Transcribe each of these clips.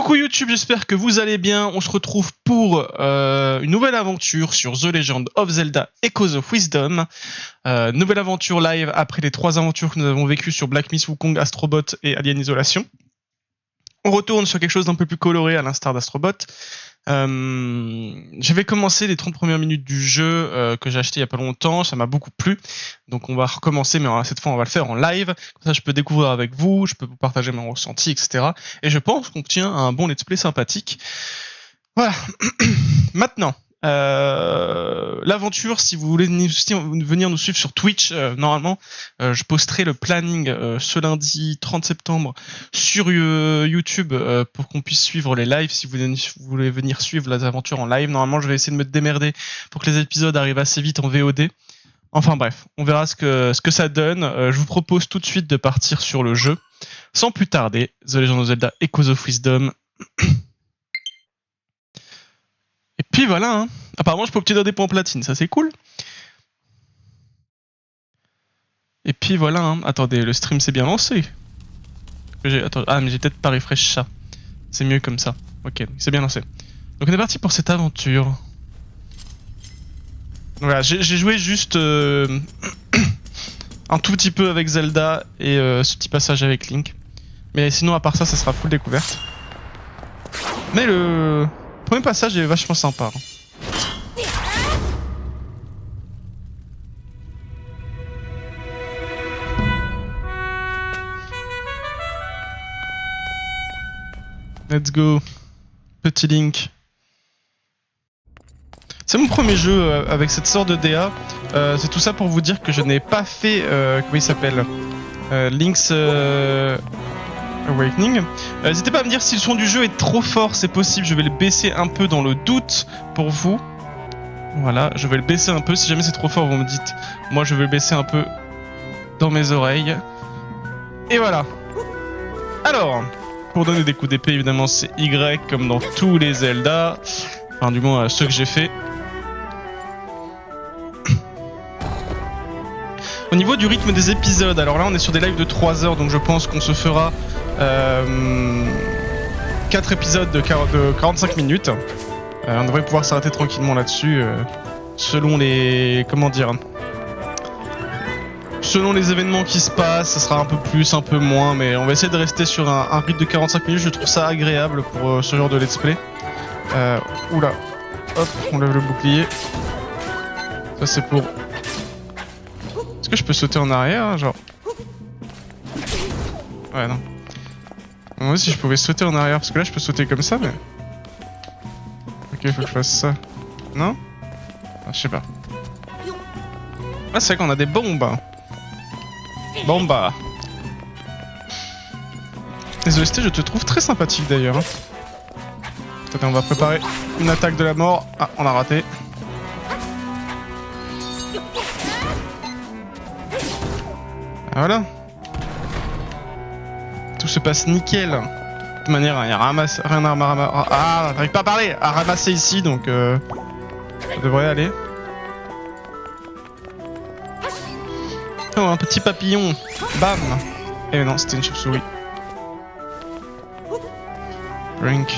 Coucou YouTube, j'espère que vous allez bien. On se retrouve pour une nouvelle aventure sur The Legend of Zelda Echoes of Wisdom. Nouvelle aventure live après les 3 aventures que nous avons vécues sur Black Myth Wukong, Astrobot et Alien Isolation. On retourne sur quelque chose d'un peu plus coloré à l'instar d'Astrobot. J'avais commencé les 30 premières minutes du jeu que j'ai acheté il y a pas longtemps, ça m'a beaucoup plu, donc on va recommencer, mais cette fois on va le faire en live, comme ça je peux découvrir avec vous, je peux vous partager mon ressenti, etc. Et je pense qu'on tient à un bon let's play sympathique. Voilà. Maintenant, l'aventure, si vous voulez venir nous suivre sur Twitch, normalement, je posterai le planning ce lundi 30 septembre sur YouTube pour qu'on puisse suivre les lives. Si vous voulez venir suivre les aventures en live, normalement, je vais essayer de me démerder pour que les épisodes arrivent assez vite en VOD. Enfin bref, on verra ce que ça donne. Je vous propose tout de suite de partir sur le jeu. Sans plus tarder, The Legend of Zelda Echoes of Wisdom. Et puis voilà, hein. Apparemment je peux obtenir des points platine, ça c'est cool. Et puis voilà, hein. Attendez, le stream s'est bien lancé. Ah mais j'ai peut-être pas refresh ça. C'est mieux comme ça. Ok, c'est bien lancé. Donc on est parti pour cette aventure. Voilà, j'ai joué juste un tout petit peu avec Zelda et ce petit passage avec Link. Mais sinon à part ça, ça sera full découverte. Mais le premier passage est vachement sympa. Let's go. Petit Link. C'est mon premier jeu avec cette sorte de DA. C'est tout ça pour vous dire que je n'ai pas fait... comment il s'appelle Link's Awakening. N'hésitez pas à me dire si le son du jeu est trop fort, c'est possible. Je vais le baisser un peu dans le doute pour vous. Voilà, je vais le baisser un peu. Si jamais c'est trop fort, vous me dites. Moi, je vais le baisser un peu dans mes oreilles. Et voilà. Alors... Pour donner des coups d'épée, évidemment, c'est Y, comme dans tous les Zelda. Enfin, du moins, ceux que j'ai fait. Au niveau du rythme des épisodes, alors là, on est sur des lives de 3 heures, donc je pense qu'on se fera 4 épisodes de 45 minutes. On devrait pouvoir s'arrêter tranquillement là-dessus, selon les... comment dire... Selon les événements qui se passent, ça sera un peu plus, un peu moins, mais on va essayer de rester sur un rythme de 45 minutes, je trouve ça agréable pour ce genre de let's play. Oula, hop, on lève le bouclier. Ça c'est pour... Est-ce que je peux sauter en arrière, genre? Ouais, non. Moi aussi je pouvais sauter en arrière, parce que là je peux sauter comme ça, mais... Ok, il faut que je fasse ça. Non? Ah, je sais pas. Ah, c'est vrai qu'on a des bombes. Bon bah. Les OST, je te trouve très sympathique d'ailleurs. Attendez, on va préparer une attaque de la mort. Ah, on a raté. Ah, voilà. Tout se passe nickel. De toute manière, il n'y a rien à ramasser. Ah, j'arrive pas à parler. À ramasser ici, donc ça devrait aller. Oh, un petit papillon. Bam. Eh non, c'était une chauve-souris. Brink.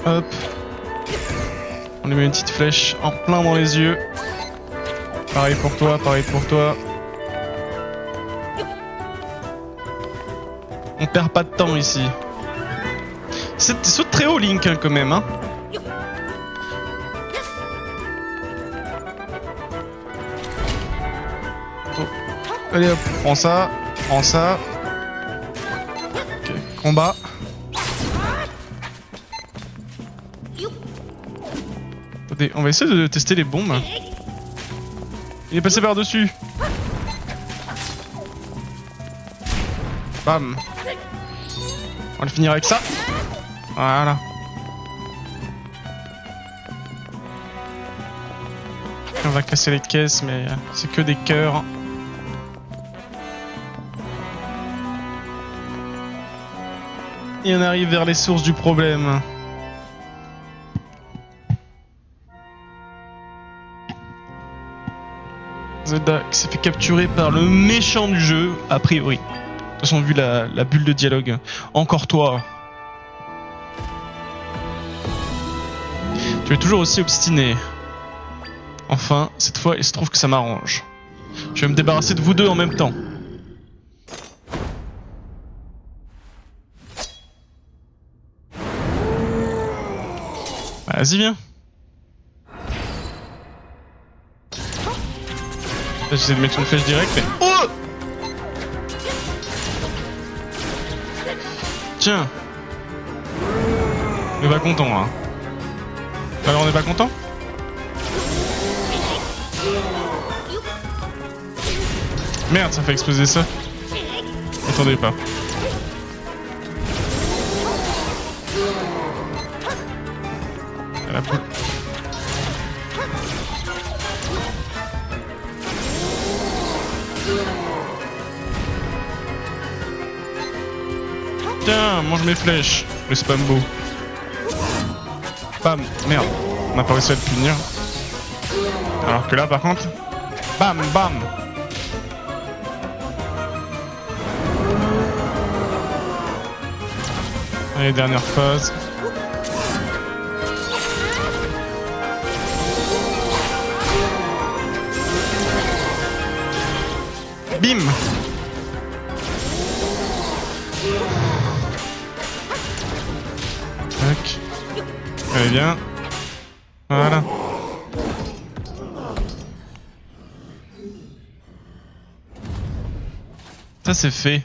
Hop. On lui met une petite flèche en plein dans les yeux. Pareil pour toi, pareil pour toi. On perd pas de temps ici. Saute très haut, Link, hein, quand même, hein. Allez hop, prends ça, prends ça. Ok, combat. Attendez, on va essayer de tester les bombes. Il est passé par-dessus. Bam. On va le finir avec ça. Voilà. On va casser les caisses, mais c'est que des cœurs. Et on arrive vers les sources du problème. Zelda qui s'est fait capturer par le méchant du jeu, a priori. toute façon, vu la bulle de dialogue. Encore toi. Tu es toujours aussi obstiné. Enfin, cette fois, il se trouve que ça m'arrange. Je vais me débarrasser de vous deux en même temps. Vas-y, viens. Là, j'essaie de mettre une flèche directe, mais... Oh! Tiens. On est pas content, hein. Alors, on n'est pas content? Merde, ça fait exploser ça. Attendez pas. La boule. Tiens, mange mes flèches, le spambo. Bam, merde, on n'a pas réussi à le punir. Alors que là, par contre, bam, bam. Allez, dernière phase. Bim. Tac. Allez, bien. Voilà. Ça, c'est fait.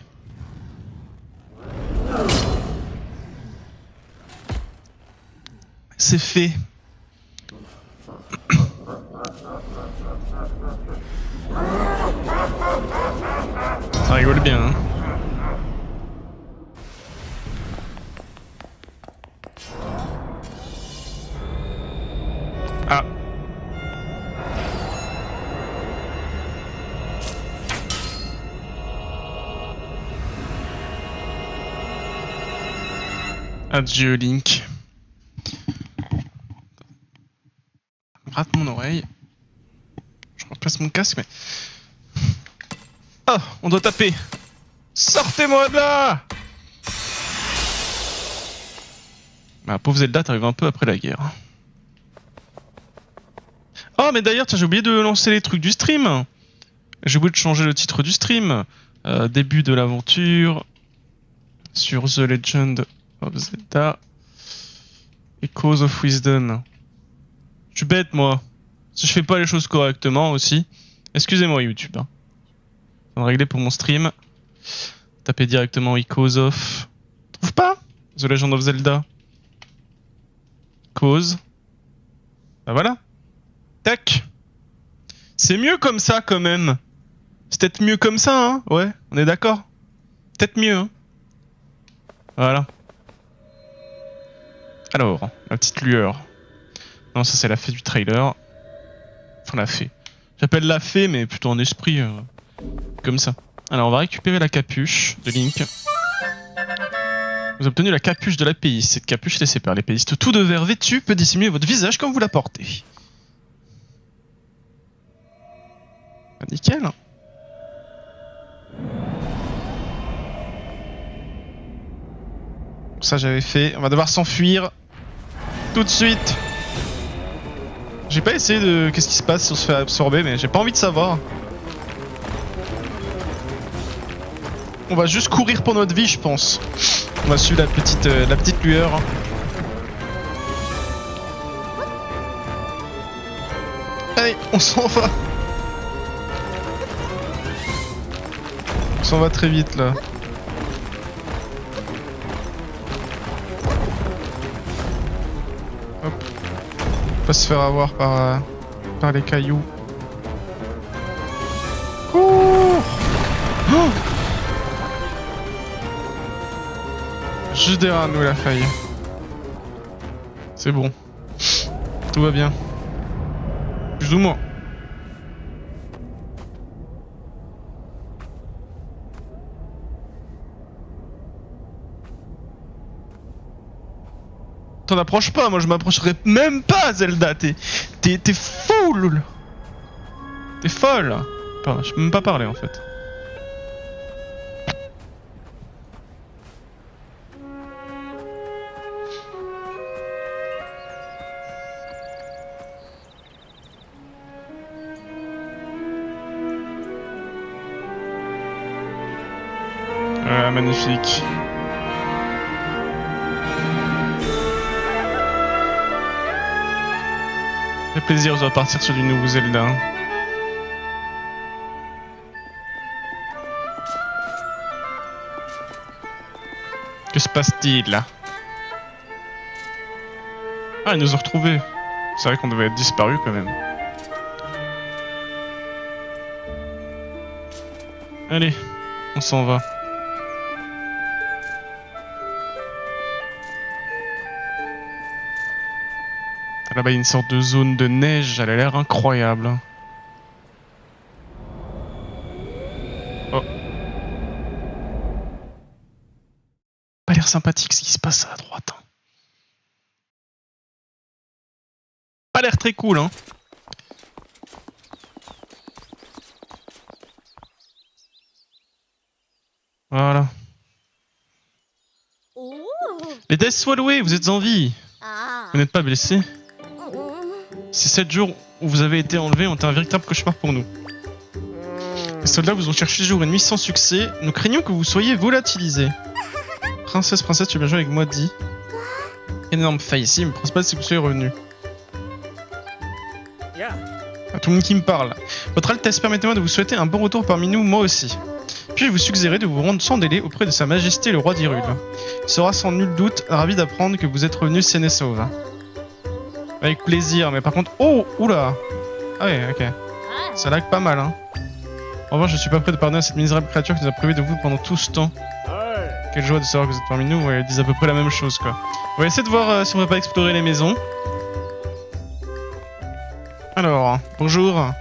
C'est fait. Ça rigole bien, hein. Ah. Adieu, Link. Rate mon oreille. Je replace mon casque, mais... Oh, on doit taper. Sortez-moi de là! Ma pauvre Zelda, t'arrives un peu après la guerre. Oh, mais d'ailleurs, tiens, j'ai oublié de lancer les trucs du stream. J'ai oublié de changer le titre du stream. Début de l'aventure sur The Legend of Zelda Echoes of Wisdom. Je suis bête, moi. Si je fais pas les choses correctement aussi. Excusez-moi, YouTube. Hein. Je vais régler pour mon stream. Tapez directement Echoes of... Trouve pas The Legend of Zelda. Cause. Bah voilà. Tac. C'est mieux comme ça, quand même. C'est peut-être mieux comme ça, hein. Ouais, on est d'accord. Peut-être mieux, hein. Voilà. Alors, la petite lueur. Non, ça c'est la fée du trailer. Enfin, la fée. J'appelle la fée, mais plutôt en esprit. Comme ça. Alors, on va récupérer la capuche de Link. Vous avez obtenu la capuche de l'épéiste. Cette capuche laissée par l'épéiste tout de verre vêtu peut dissimuler votre visage quand vous la portez. Bah, nickel. Ça j'avais fait. On va devoir s'enfuir. Tout de suite. J'ai pas essayé de... Qu'est-ce qui se passe si on se fait absorber, mais j'ai pas envie de savoir. On va juste courir pour notre vie, je pense. On va suivre la petite lueur. Allez, on s'en va. On s'en va très vite là. Hop. Pas se faire avoir par les cailloux. Cours. Oh, juste derrière nous la faille. C'est bon. Tout va bien. Plus ou moins. T'en approches pas, moi je m'approcherai même pas, Zelda. T'es fou, loul. T'es folle. Pardon, je peux même pas parler en fait. magnifique. Ça fait plaisir de partir sur du nouveau Zelda. Que se passe-t-il là? Ah, ils nous ont retrouvés. C'est vrai qu'on devait être disparus quand même. Allez, on s'en va. Là-bas, il y a une sorte de zone de neige, elle a l'air incroyable. Oh. Pas l'air sympathique ce qui se passe à droite. Hein. Pas l'air très cool, hein. Voilà. Les Death Swallowés, vous êtes en vie. Vous n'êtes pas blessés. Ces 7 jours où vous avez été enlevés ont été un véritable cauchemar pour nous. Les soldats vous ont cherché jour et nuit sans succès. Nous craignons que vous soyez volatilisés. Princesse, tu veux bien jouer avec moi, dis. Énorme faille ici, mais pense pas si vous soyez revenu. À tout le monde qui me parle. Votre Altesse, permettez-moi de vous souhaiter un bon retour parmi nous, moi aussi. Puis je vous suggérerai de vous rendre sans délai auprès de Sa Majesté le Roi d'Hyrule. Il sera sans nul doute ravi d'apprendre que vous êtes revenu sain et sauve. Avec plaisir, mais par contre... Oh, oula. Ah ouais, ok. Ça lag pas mal, hein. En revanche, je suis pas prêt de pardonner à cette misérable créature qui nous a privé de vous pendant tout ce temps. Quelle joie de savoir que vous êtes parmi nous. Ouais, ils disent à peu près la même chose, quoi. On va essayer de voir si on va pas explorer les maisons. Alors, bonjour.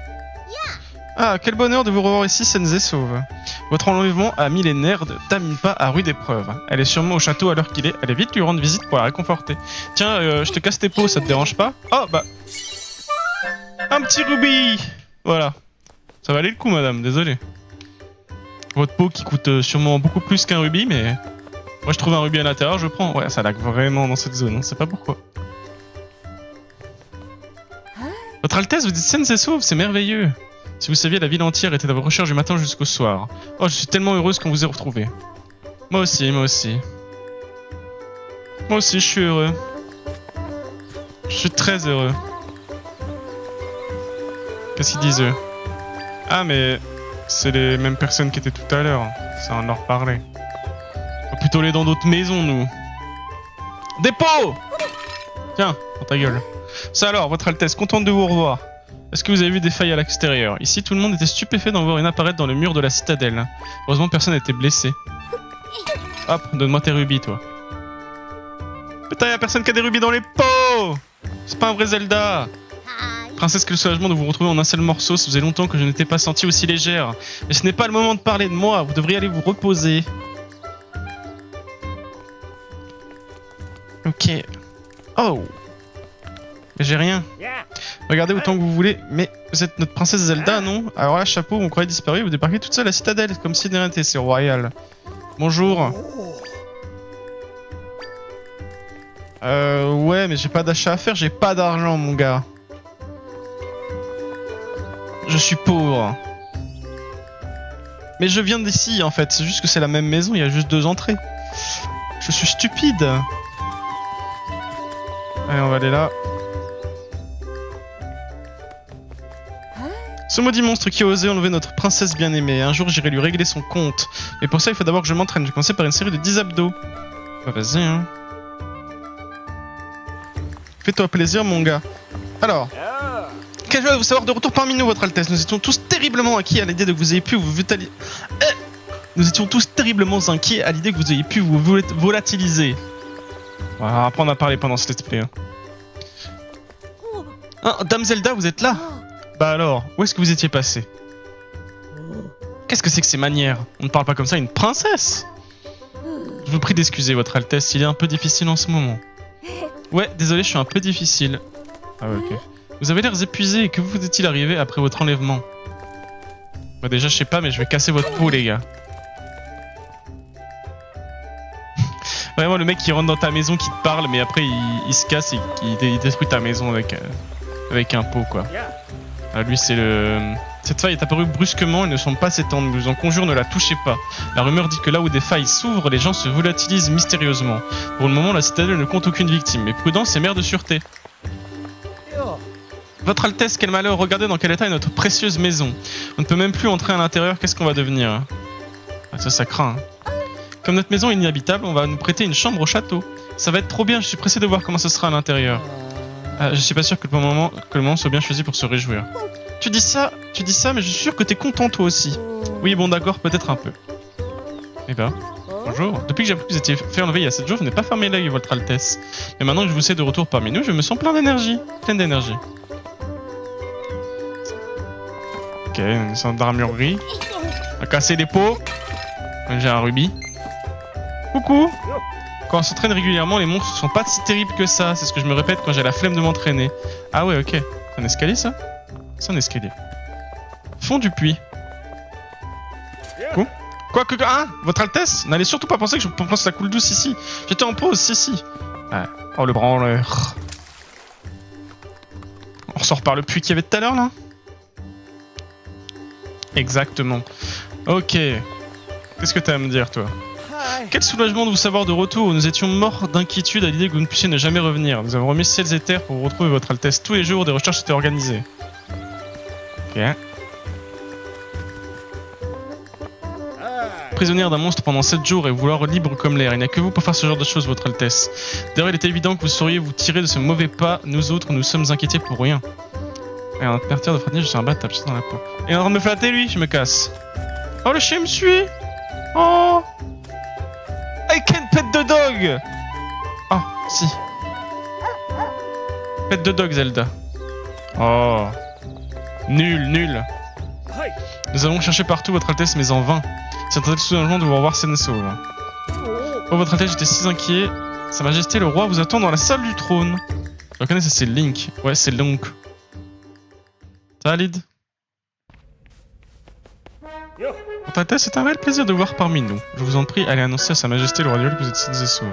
Ah, quel bonheur de vous revoir ici, saine et sauve. Votre enlèvement a mis les nerfs de Taminpa à rude épreuve. Elle est sûrement au château à l'heure qu'il est. Allez vite lui rendre visite pour la réconforter. Tiens, je te casse tes peaux, ça te dérange pas? Oh, bah... Un petit rubis. Voilà. Ça valait le coup, madame, désolé. Votre peau qui coûte sûrement beaucoup plus qu'un rubis, mais... Moi, je trouve un rubis à l'intérieur, je prends. Ouais, ça lag vraiment dans cette zone, on sait pas pourquoi. Votre Altesse, vous dites saine et sauve, c'est merveilleux. Si vous saviez, la ville entière était à vos recherches du matin jusqu'au soir. Oh, je suis tellement heureuse qu'on vous ait retrouvé. Moi aussi, moi aussi. Moi aussi, je suis heureux. Je suis très heureux. Qu'est-ce qu'ils disent, eux? Ah, mais... c'est les mêmes personnes qui étaient tout à l'heure. Ça, on en reparlait. On va plutôt aller dans d'autres maisons, nous. Dépôt! Tiens, dans ta gueule. Ça alors, votre Altesse, contente de vous revoir. Est-ce que vous avez vu des failles à l'extérieur? Ici, tout le monde était stupéfait d'en voir une apparaître dans le mur de la citadelle. Heureusement, personne n'était blessé. Hop, donne-moi tes rubis, toi. Putain, y'a personne qui a des rubis dans les pots! C'est pas un vrai Zelda! Princesse, quel soulagement de vous retrouver en un seul morceau. Ça faisait longtemps que je n'étais pas sentie aussi légère. Mais ce n'est pas le moment de parler de moi. Vous devriez aller vous reposer. Ok. Oh! Mais j'ai rien. Regardez autant que vous voulez, mais vous êtes notre princesse Zelda, non? Alors là, chapeau, on croyait disparu, vous débarquez toute seule à la citadelle, comme si de rien n'était, c'est royal. Bonjour. Ouais, mais j'ai pas d'achat à faire, j'ai pas d'argent, mon gars. Je suis pauvre. Mais je viens d'ici, en fait, c'est juste que c'est la même maison, il y a juste 2 entrées. Je suis stupide. Allez, on va aller là. Ce maudit monstre qui a osé enlever notre princesse bien-aimée. Un jour, j'irai lui régler son compte. Mais pour ça, il faut d'abord que je m'entraîne. Je vais commencer par une série de 10 abdos. Bah, vas-y, hein. Fais-toi plaisir, mon gars. Alors, quelle joie de vous savoir de retour parmi nous, votre Altesse. Nous étions tous terriblement inquiets à l'idée de que vous ayez pu vous volatiliser. Nous étions tous terriblement inquiets à l'idée que vous ayez pu vous volatiliser. Voilà, après, on a parlé pendant ce let's play. Hein. Ah, Dame Zelda, vous êtes là? Bah alors, où est-ce que vous étiez passé? Qu'est-ce que c'est que ces manières? On ne parle pas comme ça à une princesse. Je vous prie d'excuser, votre Altesse, il est un peu difficile en ce moment. Ouais, désolé, je suis un peu difficile. Ah ouais, ok. Vous avez l'air épuisé, que vous est-il arrivé après votre enlèvement? Bah déjà, je sais pas, mais je vais casser votre peau, les gars. Vraiment, le mec qui rentre dans ta maison, qui te parle, mais après il se casse et il détruit ta maison avec un pot, quoi. Ah, lui, c'est le Cette faille est apparue brusquement et ne semble pas s'étendre. Je vous en conjure, ne la touchez pas. La rumeur dit que là où des failles s'ouvrent, les gens se volatilisent mystérieusement. Pour le moment, la citadelle ne compte aucune victime, mais prudence et mère de sûreté. Votre Altesse, quel malheur, regardez dans quel état est notre précieuse maison. On ne peut même plus entrer à l'intérieur, qu'est-ce qu'on va devenir? Ah, ça craint. Hein. Comme notre maison est inhabitable, on va nous prêter une chambre au château. Ça va être trop bien, je suis pressé de voir comment ce sera à l'intérieur. Je suis pas sûr que le moment soit bien choisi pour se réjouir. Tu dis ça, mais je suis sûr que t'es content toi aussi. Oui, bon d'accord, peut-être un peu. Eh ben, bonjour. Depuis que j'ai appris que vous étiez fait enlever il y a 7 jours, je n'ai pas fermé l'œil, votre Altesse. Et maintenant que je vous sais de retour parmi nous, je me sens plein d'énergie. Pleine d'énergie. Ok, une sorte d'armurerie. On va casser les pots. J'ai un rubis. Coucou. Quand on s'entraîne régulièrement, les monstres sont pas si terribles que ça. C'est ce que je me répète quand j'ai la flemme de m'entraîner. Ah ouais, ok. C'est un escalier ça? C'est un escalier. Fond du puits. Quoi? Hein? Votre Altesse? N'allez surtout pas penser que je pense que ça coule douce ici. J'étais en pause, si. Ouais. Oh le branleur. On ressort par le puits qu'il y avait tout à l'heure là? Exactement. Ok. Qu'est-ce que t'as à me dire toi? Quel soulagement de vous savoir de retour. Nous étions morts d'inquiétude à l'idée que vous ne puissiez ne jamais revenir. Nous avons remis ciels et terres pour vous retrouver, votre Altesse. Tous les jours, des recherches étaient organisées. Ok. Prisonnière d'un monstre pendant 7 jours et vouloir libre comme l'air. Il n'y a que vous pour faire ce genre de choses, votre Altesse. D'ailleurs, il était évident que vous sauriez vous tirer de ce mauvais pas. Nous autres, nous sommes inquiétés pour rien. Et en partir de fraternité, je suis un battable, c'est dans la peau. Et en train de me flatter, lui, je me casse. Oh, le chien me suit. Oh. I can't pet the dog. Ah, si. Pet the dog, Zelda. Oh. Nul. Nous allons chercher partout, votre Altesse, mais en vain. C'est un tel soulagement de vous revoir saine et sauve. Oh, votre Altesse, j'étais si inquiet. Sa Majesté, le roi, vous attend dans la salle du trône. Je reconnais, ça c'est Link. Ouais, c'est Link. Ça va, Lyd? Votre Altesse, c'est un réel plaisir de vous voir parmi nous. Je vous en prie, allez annoncer à Sa Majesté le roi Liolle que vous êtes sains et saufs.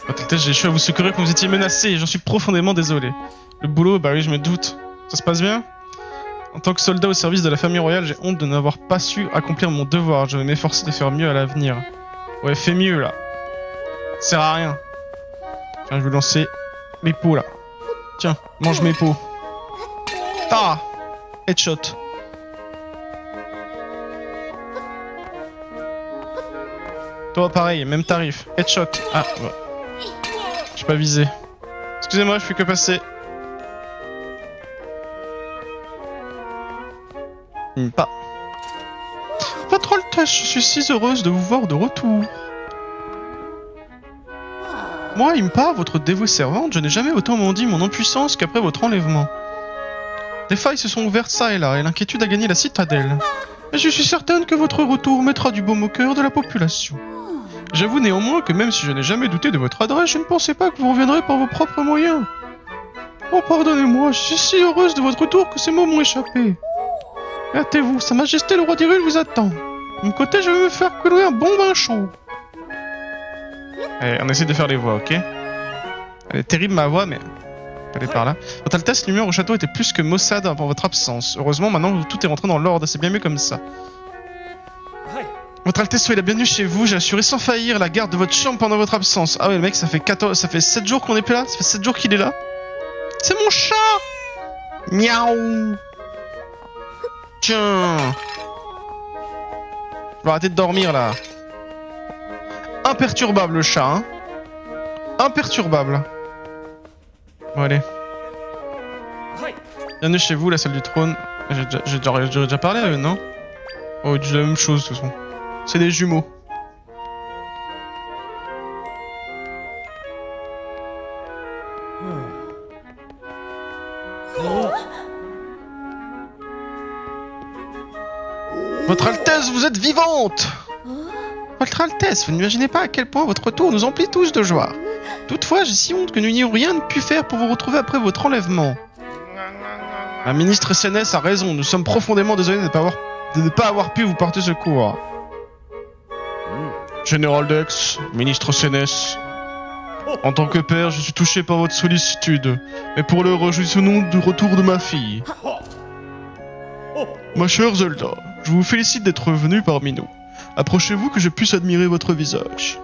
Votre Altesse, j'ai échoué à vous secourir quand vous étiez menacé et j'en suis profondément désolé. Le boulot, bah oui, je me doute. Ça se passe bien? En tant que soldat au service de la famille royale, j'ai honte de n'avoir pas su accomplir mon devoir. Je vais m'efforcer de faire mieux à l'avenir. Ouais, fais mieux là. Ça sert à rien. Tiens, je vais lancer mes pots là. Tiens, mange mes pots. Ah! Headshot. Toi, pareil, même tarif. Headshot. Ah, ouais. J'ai pas visé. Excusez-moi, je fais que passer. Pas. Votre Altesse, je suis si heureuse de vous voir de retour. Moi, Impa, votre dévouée servante, je n'ai jamais autant maudit mon impuissance qu'après votre enlèvement. Des failles se sont ouvertes ça et là, et l'inquiétude a gagné la citadelle. Mais je suis certaine que votre retour mettra du baume au cœur de la population. J'avoue néanmoins que même si je n'ai jamais douté de votre adresse, je ne pensais pas que vous reviendrez par vos propres moyens. Oh, pardonnez-moi, je suis si heureuse de votre retour que ces mots m'ont échappé. Hâtez-vous, Sa Majesté le roi d'Hyrule vous attend. De mon côté, je vais me faire couler un bon bain chaud. Allez, on essaie de faire les voix, ok? Elle est terrible ma voix, mais... Elle est par là. Votre Altesse, l'humeur au château était plus que maussade avant votre absence. Heureusement, maintenant tout est rentré dans l'ordre, c'est bien mieux comme ça. Votre Altesse, soyez la bienvenue chez vous, j'ai assuré sans faillir la garde de votre chambre pendant votre absence. Ah ouais, le mec, ça fait 7 jours qu'on est plus là, ça fait 7 jours qu'il est là. C'est mon chat! Miaou! Tiens! Je vais arrêter de dormir là. Imperturbable le chat, hein? Imperturbable. Bon, allez. Bienvenue chez vous, la salle du trône. J'ai déjà parlé à eux, non? Oh, ils disent la même chose de toute façon. C'est des jumeaux. Votre Altesse, vous êtes vivante! Votre Altesse, vous n'imaginez pas à quel point votre retour nous emplit tous de joie. Toutefois, j'ai si honte que nous n'ayons rien pu faire pour vous retrouver après votre enlèvement. La ministre Sénès a raison, nous sommes profondément désolés de ne pas avoir pu vous porter secours. Général Dex, ministre Sénès, en tant que père, je suis touché par votre sollicitude, mais pour l'heure, réjouissons-nous du retour de ma fille. Ma chère Zelda, je vous félicite d'être venue parmi nous. Approchez-vous que je puisse admirer votre visage.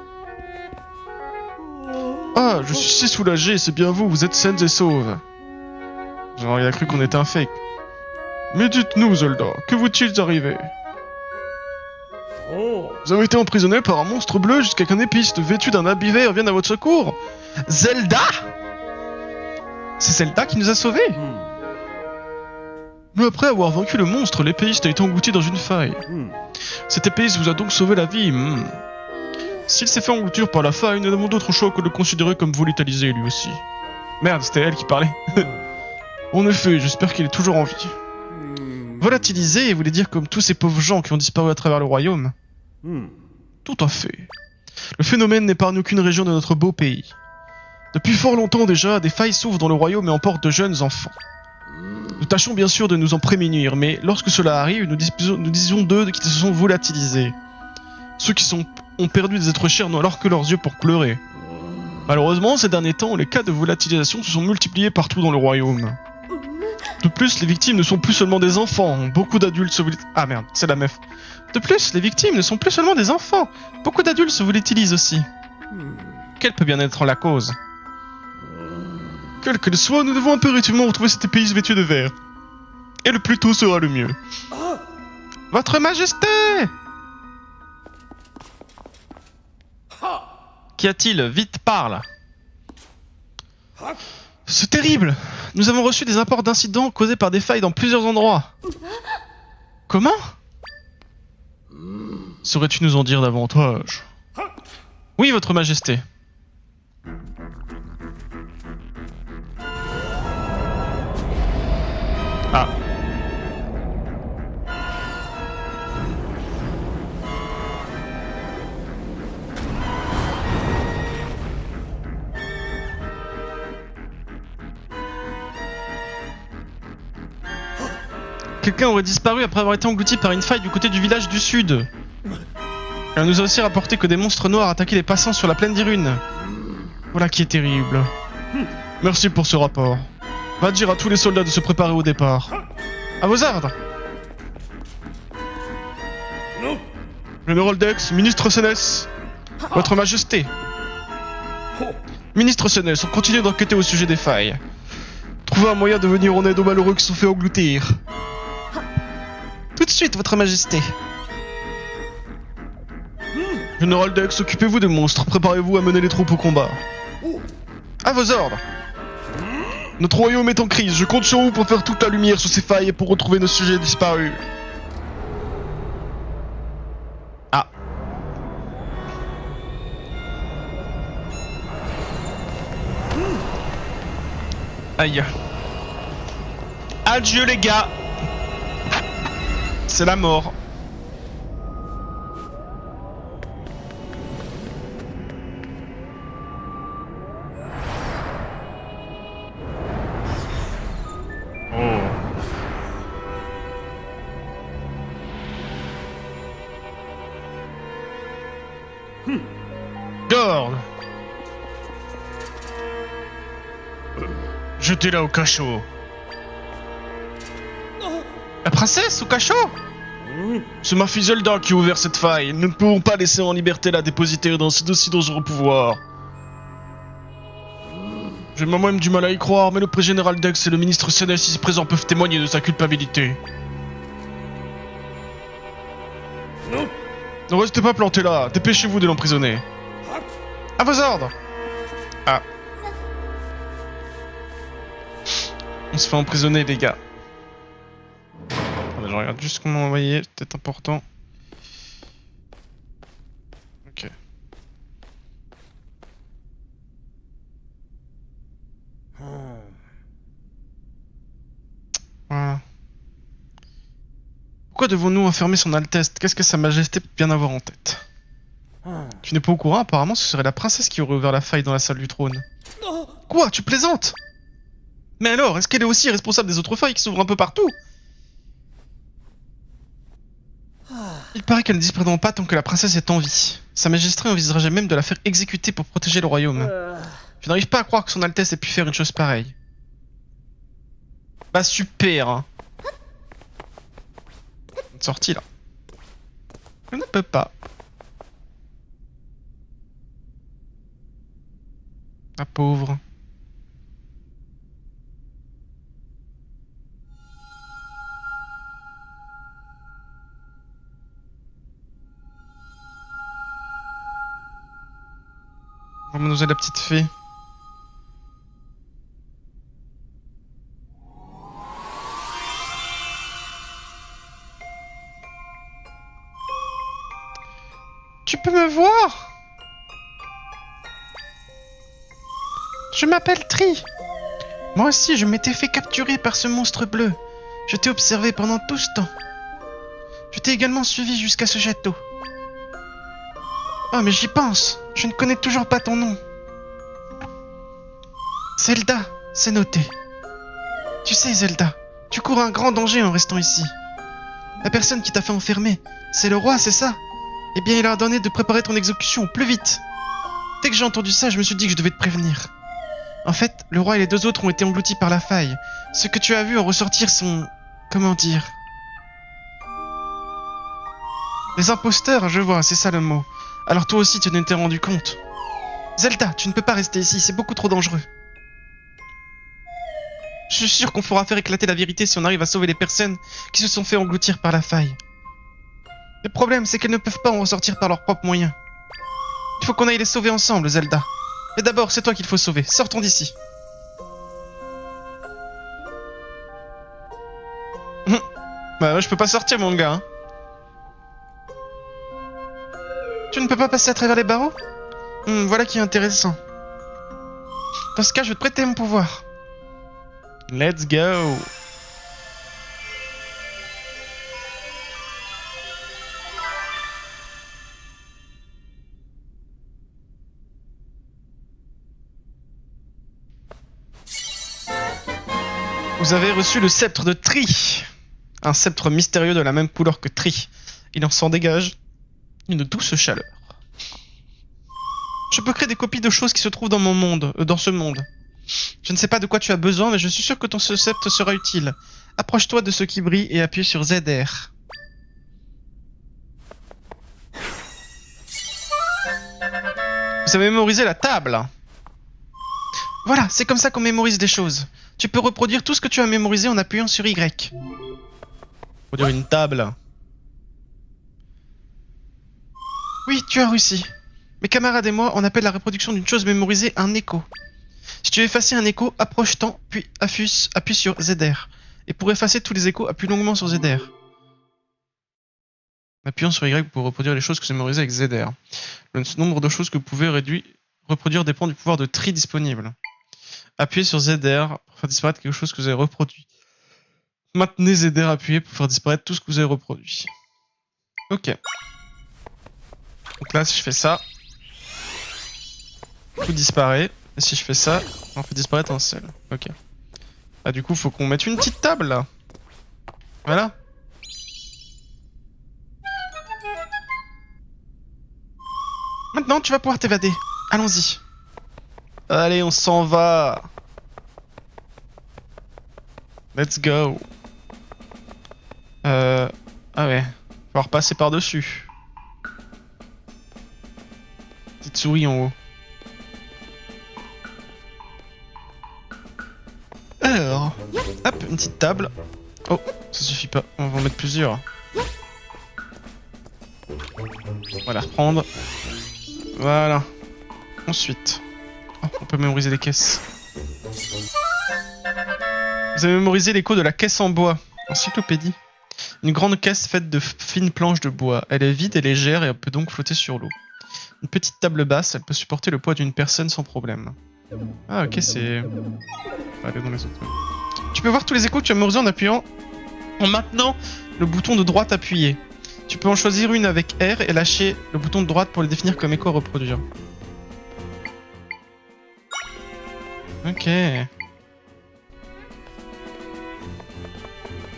Ah, je suis si soulagé, c'est bien vous, vous êtes saines et sauves. Genre, il a cru qu'on était un fake. Mais dites-nous, Zelda, que vous-il arrivé? Vous avez été emprisonné par un monstre bleu jusqu'à qu'un épiste vêtu d'un habit vert vienne à votre secours. Zelda? C'est Zelda qui nous a sauvés. Mais après avoir vaincu le monstre, l'épéiste a été englouti dans une faille. Cet épéiste vous a donc sauvé la vie. S'il s'est fait engloutir par la faille, nous n'avons d'autre choix que de le considérer comme volatilisé lui aussi. Merde, c'était elle qui parlait. En effet, j'espère qu'il est toujours en vie. Volatilisé voulait dire comme tous ces pauvres gens qui ont disparu à travers le royaume. Tout à fait. Le phénomène n'épargne aucune région de notre beau pays. Depuis fort longtemps déjà, des failles s'ouvrent dans le royaume et emportent de jeunes enfants. Nous tâchons bien sûr de nous en prémunir, mais lorsque cela arrive, nous disons d'eux qui se sont volatilisés. Ceux qui ont perdu des êtres chers n'ont alors que leurs yeux pour pleurer. Malheureusement, ces derniers temps, les cas de volatilisation se sont multipliés partout dans le royaume. De plus, les victimes ne sont plus seulement des enfants, beaucoup d'adultes se volatilisent... Ah merde, c'est la meuf. De plus, les victimes ne sont plus seulement des enfants, beaucoup d'adultes se volatilisent aussi. Quelle peut bien être la cause? Quelle qu'elle soit, nous devons impérativement retrouver cet épéiste vêtu de vert. Et le plus tôt sera le mieux. Votre Majesté! Qu'y a-t-il? Vite, parle! C'est terrible! Nous avons reçu des rapports d'incidents causés par des failles dans plusieurs endroits. Comment? Saurais-tu nous en dire davantage? Oui, Votre Majesté. Ah. Quelqu'un aurait disparu après avoir été englouti par une faille du côté du village du sud. Elle nous a aussi rapporté que des monstres noirs attaquaient les passants sur la plaine d'Irune. Voilà qui est terrible. Merci pour ce rapport. Va dire à tous les soldats de se préparer au départ. À vos ordres. Général Dex, ministre Sénès. Votre Majesté. Ministre Sénès, on continue d'enquêter au sujet des failles. Trouvez un moyen de venir en aide aux malheureux qui se sont fait engloutir. Tout de suite, Votre Majesté. Général Dex, occupez-vous des monstres. Préparez-vous à mener les troupes au combat. À vos ordres. Notre royaume est en crise. Je compte sur vous pour faire toute la lumière sur ces failles et pour retrouver nos sujets disparus. Ah. Aïe. Adieu les gars. C'est la mort. Gord! Jetez-la au cachot. La princesse au cachot? C'est ma fille Zelda qui a ouvert cette faille. Nous ne pouvons pas laisser en liberté la dépositaire dans ces aussi dangereux pouvoirs. J'ai moi-même du mal à y croire, mais le pré-général Dex et le ministre Sénès ici présents peuvent témoigner de sa culpabilité. Ne restez pas plantés là, dépêchez-vous de l'emprisonner. À vos ordres. Ah. On se fait emprisonner les gars. Attendez, je regarde juste ce qu'on m'a envoyé, c'est peut-être important. Ok. Voilà. Pourquoi devons-nous enfermer son Altesse? Qu'est-ce que sa Majesté peut bien avoir en tête? Tu n'es pas au courant, apparemment ce serait la princesse qui aurait ouvert la faille dans la salle du trône. Quoi? Tu plaisantes? Mais alors, est-ce qu'elle est aussi responsable des autres failles qui s'ouvrent un peu partout? Il paraît qu'elle ne disparaîtra pas tant que la princesse est en vie. Sa Majesté envisagerait même de la faire exécuter pour protéger le royaume. Je n'arrive pas à croire que son Altesse ait pu faire une chose pareille. Bah super hein. Une sortie là. Je ne peux pas. La pauvre. Mademoiselle la petite fée. Tu peux me voir? Je m'appelle Tri. Moi aussi, je m'étais fait capturer par ce monstre bleu. Je t'ai observé pendant tout ce temps. Je t'ai également suivi jusqu'à ce château. Oh, mais j'y pense. Je ne connais toujours pas ton nom. Zelda, c'est noté. Tu sais, Zelda, tu cours un grand danger en restant ici. La personne qui t'a fait enfermer, c'est le roi, c'est ça? Eh bien, il a ordonné de préparer ton exécution au plus vite. Dès que j'ai entendu ça, je me suis dit que je devais te prévenir. En fait, le roi et les deux autres ont été engloutis par la faille. Ce que tu as vu en ressortir sont... comment dire... Les imposteurs, je vois, c'est ça le mot. Alors toi aussi, tu ne t'es rendu compte. Zelda, tu ne peux pas rester ici, c'est beaucoup trop dangereux. Je suis sûr qu'on pourra faire éclater la vérité si on arrive à sauver les personnes qui se sont fait engloutir par la faille. Le problème, c'est qu'elles ne peuvent pas en ressortir par leurs propres moyens. Il faut qu'on aille les sauver ensemble, Zelda. Mais d'abord, c'est toi qu'il faut sauver. Sortons d'ici. Bah ouais, je peux pas sortir, mon gars. Hein. Tu ne peux pas passer à travers les barreaux? Voilà qui est intéressant. Dans ce cas, je vais te prêter mon pouvoir. Let's go. Vous avez reçu le sceptre de Tri. Un sceptre mystérieux de la même couleur que Tri. Il en s'en dégage une douce chaleur. Je peux créer des copies de choses qui se trouvent dans mon monde, dans ce monde. Je ne sais pas de quoi tu as besoin, mais je suis sûr que ton sceptre sera utile. Approche-toi de ce qui brille et appuie sur ZR. Vous avez mémorisé la table. Voilà, c'est comme ça qu'on mémorise des choses. Tu peux reproduire tout ce que tu as mémorisé en appuyant sur Y. Reproduire une table. Oui, tu as réussi. Mes camarades et moi, on appelle la reproduction d'une chose mémorisée un écho. Si tu veux effacer un écho, approche-t'en, puis appuie sur ZR. Et pour effacer tous les échos, appuie longuement sur ZR. En appuyant sur Y pour reproduire les choses que vous mémorisez avec ZR. Le nombre de choses que vous pouvez reproduire dépend du pouvoir de tri disponible. Appuyez sur ZR pour faire disparaître quelque chose que vous avez reproduit. Maintenez ZR appuyé pour faire disparaître tout ce que vous avez reproduit. Ok. Donc là, si je fais ça, tout disparaît. Et si je fais ça, on fait disparaître un seul. Ok. Ah, du coup, faut qu'on mette une petite table là. Voilà. Maintenant, tu vas pouvoir t'évader. Allons-y. Allez, on s'en va. Let's go. Ah ouais. Faut repasser par-dessus. Petite souris en haut. Alors, hop, une petite table. Oh, ça suffit pas. On va en mettre plusieurs. On va la reprendre. Voilà. Ensuite, oh, on peut mémoriser les caisses. Vous avez mémorisé l'écho de la caisse en bois. Encyclopédie. Une grande caisse faite de fines planches de bois. Elle est vide et légère et elle peut donc flotter sur l'eau. Une petite table basse, elle peut supporter le poids d'une personne sans problème. Ah ok, c'est... On va aller dans les autres. Tu peux voir tous les échos que tu as mémorisés en maintenant le bouton de droite appuyé. Tu peux en choisir une avec R et lâcher le bouton de droite pour les définir comme écho à reproduire. Ok.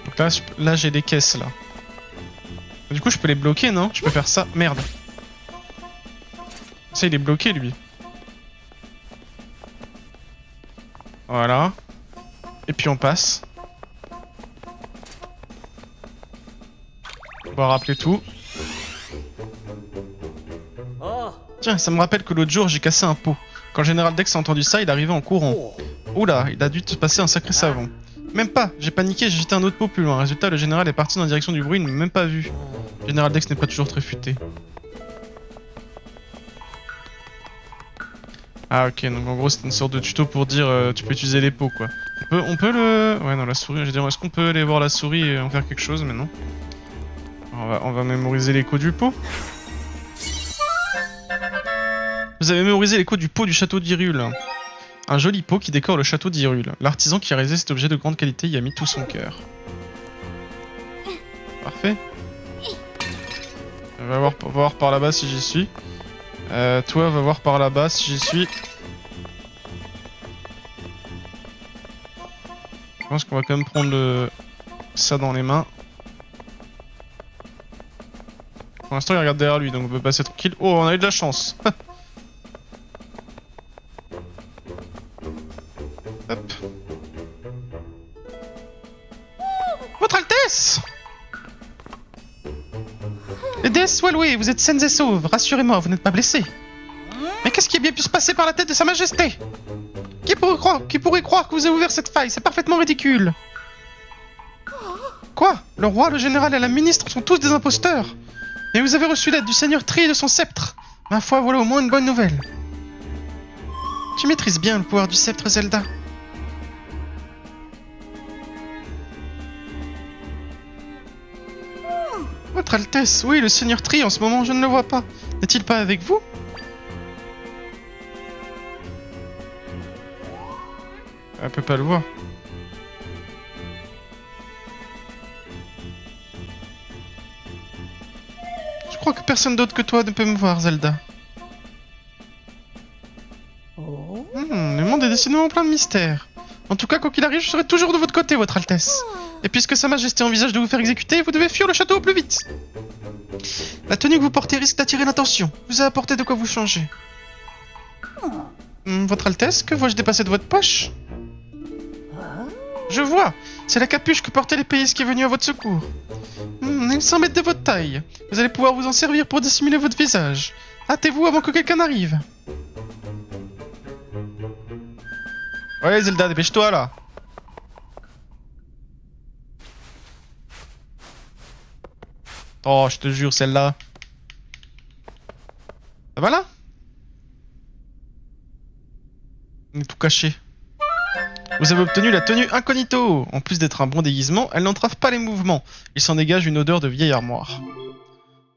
Donc là j'ai des caisses là. Du coup je peux les bloquer, non? Je peux faire ça. Merde. Ça il est bloqué lui. Voilà. Et puis on passe. va rappeler tout. Tiens, ça me rappelle que l'autre jour j'ai cassé un pot. Quand le général Dex a entendu ça, il est arrivé en courant. Oula, il a dû te passer un sacré savon. Même pas, j'ai paniqué, j'ai jeté un autre pot plus loin. Résultat, le général est parti dans la direction du bruit, il ne m'a même pas vu. Le général Dex n'est pas toujours très futé. Ah ok, donc en gros c'est une sorte de tuto pour dire tu peux utiliser les pots quoi. On peut le... Ouais non, la souris, je veux dire, est-ce qu'on peut aller voir la souris et en faire quelque chose, mais non. On va mémoriser l'écho du pot. Vous avez mémorisé l'écho du pot du château d'Hyrule. Un joli pot qui décore le château d'Hyrule. L'artisan qui a réalisé cet objet de grande qualité y a mis tout son cœur. Parfait. On va voir par là-bas si j'y suis. Toi, va voir par là-bas si j'y suis. Je pense qu'on va quand même prendre ça dans les mains. Pour l'instant, il regarde derrière lui, donc on peut passer tranquille. Oh, on a eu de la chance. Hop. Votre Altesse! Les déesses soient louées, vous êtes saines et sauves. Rassurez-moi, vous n'êtes pas blessés. Mais qu'est-ce qui a bien pu se passer par la tête de Sa Majesté? Qui pourrait croire que vous avez ouvert cette faille? C'est parfaitement ridicule. Quoi? Le roi, le général et la ministre sont tous des imposteurs. Et vous avez reçu l'aide du seigneur Tri et de son sceptre. Ma foi, voilà au moins une bonne nouvelle. Tu maîtrises bien le pouvoir du sceptre, Zelda. Votre Altesse, oui, le seigneur Tri, en ce moment, je ne le vois pas. N'est-il pas avec vous? Elle peut pas le voir. Je crois que personne d'autre que toi ne peut me voir, Zelda. Le monde est décidément plein de mystères. En tout cas, quoi qu'il arrive, je serai toujours de votre côté, votre Altesse. Et puisque Sa Majesté envisage de vous faire exécuter, vous devez fuir le château au plus vite. La tenue que vous portez risque d'attirer l'attention. Vous a apporté de quoi vous changer. Votre Altesse, que vois-je dépasser de votre poche? Je vois. C'est la capuche que portait l'épéiste qui est venu à votre secours. Elle semble être de votre taille. Vous allez pouvoir vous en servir pour dissimuler votre visage. Hâtez-vous avant que quelqu'un n'arrive. Ouais, Zelda, dépêche-toi là. Oh, je te jure, celle-là. Ça va là? On est tout caché. Vous avez obtenu la tenue incognito. En plus d'être un bon déguisement, elle n'entrave pas les mouvements. Il s'en dégage une odeur de vieille armoire.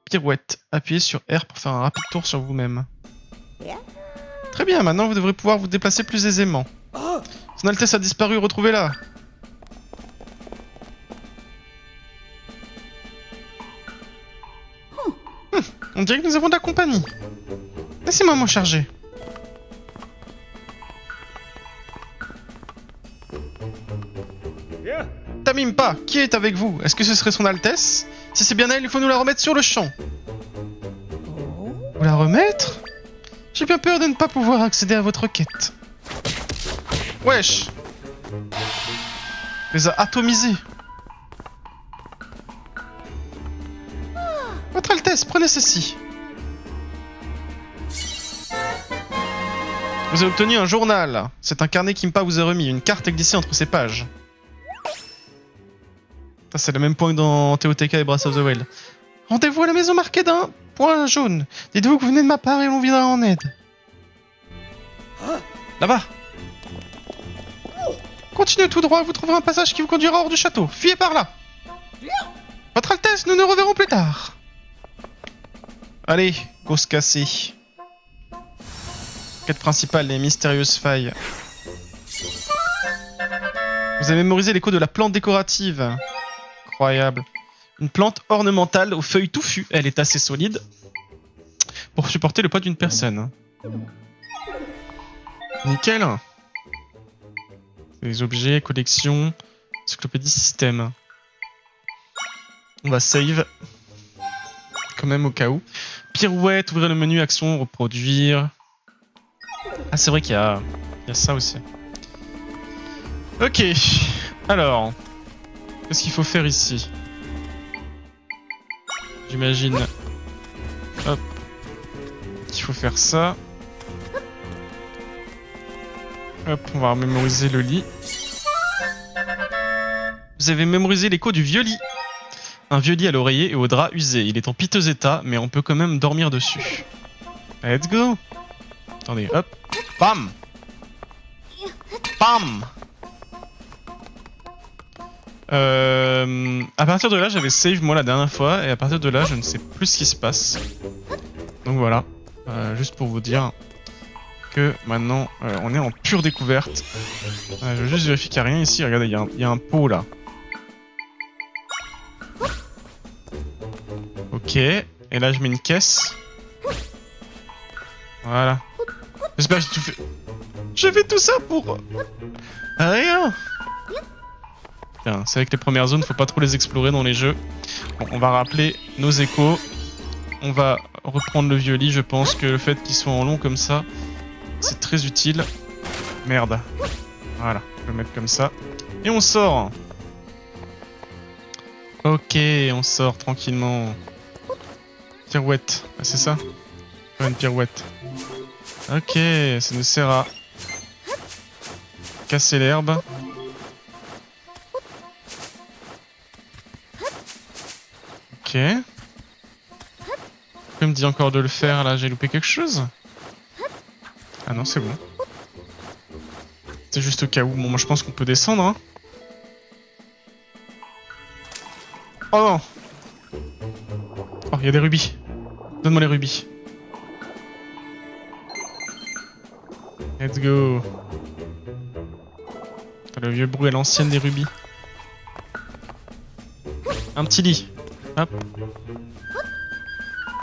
Pirouette. Appuyez sur R pour faire un rapide tour sur vous-même. Très bien, maintenant vous devrez pouvoir vous déplacer plus aisément. Son Altesse a disparu, retrouvez-la. On dirait que nous avons de la compagnie. Laissez-moi m'en charger. T'abîme pas, qui est avec vous? Est-ce que ce serait son Altesse? Si c'est bien elle, il faut nous la remettre sur le champ. Vous la remettre? J'ai bien peur de ne pas pouvoir accéder à votre quête. Wesh! Les a atomisés. Votre Altesse, prenez ceci. Vous avez obtenu un journal. C'est un carnet qu'Impa vous a remis. Une carte est glissée entre ses pages. C'est le même point que dans TOTK et Breath of the Wild. Rendez-vous à la maison marquée d'un point jaune. Dites-vous que vous venez de ma part et on viendra en aide. Là-bas. Continuez tout droit, vous trouverez un passage qui vous conduira hors du château. Fuyez par là. Votre Altesse, nous nous reverrons plus tard. Allez, go se casser. Quête principale, les mystérieuses failles. Vous avez mémorisé l'écho de la plante décorative. Incroyable. Une plante ornementale aux feuilles touffues. Elle est assez solide pour supporter le poids d'une personne. Nickel. Les objets, collection, encyclopédie système. On va save. Quand même au cas où. Pirouette, ouvrir le menu, action, reproduire. Ah c'est vrai qu'il y a ça aussi. Ok. Alors. Qu'est-ce qu'il faut faire ici? j'imagine. Hop. Il faut faire ça. Hop, on va mémoriser le lit. Vous avez mémorisé l'écho du vieux lit. Un vieux lit à l'oreiller et au drap usé. Il est en piteux état, mais on peut quand même dormir dessus. Let's go. Attendez, hop. Bam. Bam. À partir de là, j'avais save moi la dernière fois, et à partir de là, je ne sais plus ce qui se passe. Donc voilà, juste pour vous dire que maintenant, on est en pure découverte. Je veux juste vérifier qu'il n'y a rien ici. Regardez, il y a un pot là. Ok, et là je mets une caisse. Voilà. J'espère que j'ai tout fait. J'ai fait tout ça pour rien. C'est avec les premières zones, faut pas trop les explorer dans les jeux. Bon, on va rappeler nos échos. On va reprendre le vieux lit, je pense que le fait qu'il soit en long comme ça, c'est très utile. Merde. Voilà, je vais le mettre comme ça. Et on sort. Ok, on sort tranquillement. Pirouette, ah, c'est ça? Faire une pirouette. Ok, ça nous sert à casser l'herbe. Ok. Pourquoi il me dit encore de le faire là? J'ai loupé quelque chose? Ah non, c'est bon. C'est juste au cas où. Bon, moi je pense qu'on peut descendre. Hein. Oh non! Oh, il y a des rubis. Donne-moi les rubis. Let's go. Le vieux bruit à l'ancienne des rubis. Un petit lit. Hop.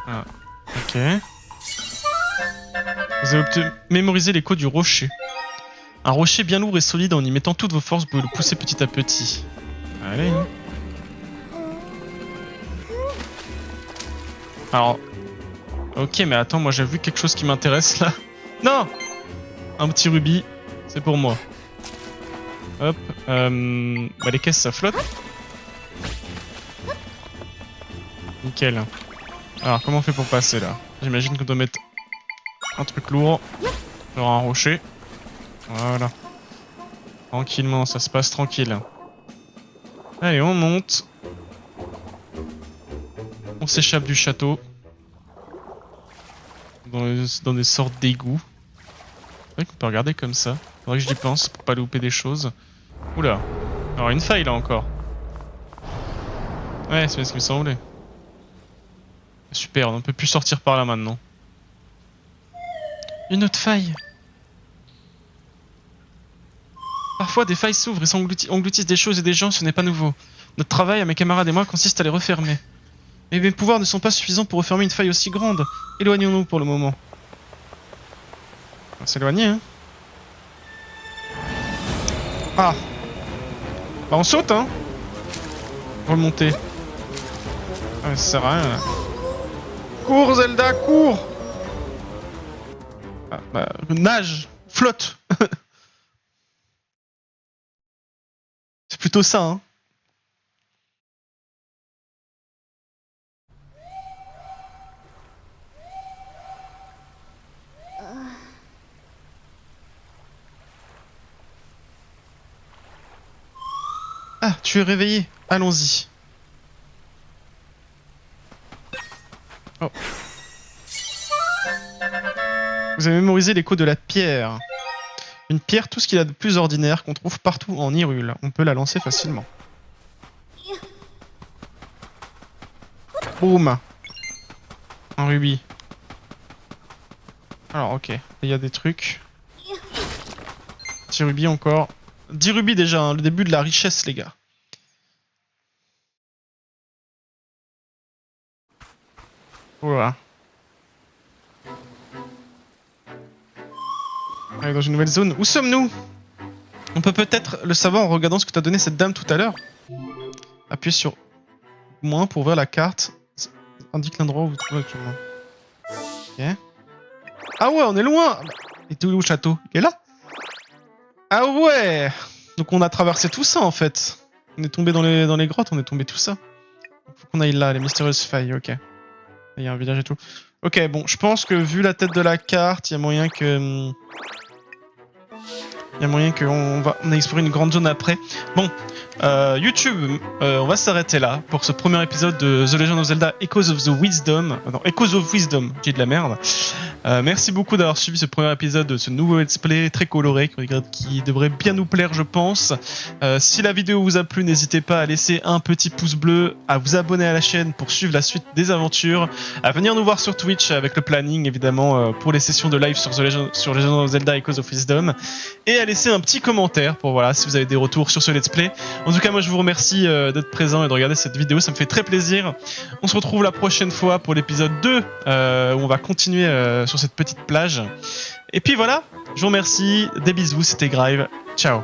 Ah, ok. Vous avez mémorisé l'écho du rocher. Un rocher bien lourd et solide, en y mettant toutes vos forces, vous pouvez le pousser petit à petit. Allez. Alors... Ok, mais attends, moi j'ai vu quelque chose qui m'intéresse là. Non! Un petit rubis, c'est pour moi. Hop. Bah les caisses ça flotte. Nickel. Alors comment on fait pour passer là? J'imagine qu'on doit mettre un truc lourd. Genre un rocher. Voilà. Tranquillement, ça se passe tranquille. Allez, on monte. On s'échappe du château. Dans des sortes d'égouts. C'est vrai qu'on peut regarder comme ça. Faudrait que j'y pense pour pas louper des choses. Oula. Alors une faille là encore. Ouais, c'est ce qui me semblait. Super, on ne peut plus sortir par là maintenant. Une autre faille. Parfois des failles s'ouvrent et engloutissent des choses et des gens, ce n'est pas nouveau. Notre travail, à mes camarades et moi, consiste à les refermer. Mais mes pouvoirs ne sont pas suffisants pour refermer une faille aussi grande. Éloignons-nous pour le moment. On va s'éloigner, hein. Ah. Bah on saute, hein. Remonter. Ah mais ça sert à rien, là. Cours, Zelda, cours. Ah, bah, nage, flotte. C'est plutôt ça, hein. Ah, tu es réveillé. Allons-y. Oh. Vous avez mémorisé l'écho de la pierre. Une pierre, tout ce qu'il y a de plus ordinaire qu'on trouve partout en Hyrule. On peut la lancer facilement. Boum. Un rubis. Alors, ok. Il y a des trucs. Petit rubis encore. 10 rubis déjà, hein, le début de la richesse, les gars. Voilà. Allez, dans une nouvelle zone. Où sommes-nous? On peut peut-être le savoir en regardant ce que t'as donné cette dame tout à l'heure. Appuyez sur moins pour ouvrir la carte. Ça indique l'endroit où vous trouvez actuellement. Ok. Ah ouais, on est loin. Et tout où le château? Il est là? Ah ouais. Donc on a traversé tout ça en fait. On est tombé dans les grottes, on est tombé tout ça. Faut qu'on aille là, les mystérieuses failles, ok. Il y a un village et tout. Ok, bon, je pense que vu la tête de la carte, il y a moyen que... Il y a moyen qu'on on explore une grande zone après. Bon, YouTube, on va s'arrêter là pour ce premier épisode de The Legend of Zelda Echoes of the Wisdom. Non, Echoes of Wisdom, j'ai de la merde. Merci beaucoup d'avoir suivi ce premier épisode de ce nouveau let's play très coloré qui devrait bien nous plaire, je pense. Si la vidéo vous a plu, n'hésitez pas à laisser un petit pouce bleu, à vous abonner à la chaîne pour suivre la suite des aventures, à venir nous voir sur Twitch avec le planning évidemment pour les sessions de live sur Legend of Zelda Echoes of Wisdom, et à laisser un petit commentaire pour voilà si vous avez des retours sur ce let's play. En tout cas, moi je vous remercie d'être présent et de regarder cette vidéo, ça me fait très plaisir. On se retrouve la prochaine fois pour l'épisode 2 où on va continuer sur cette petite plage. Et puis voilà, je vous remercie, des bisous, c'était Grive, ciao.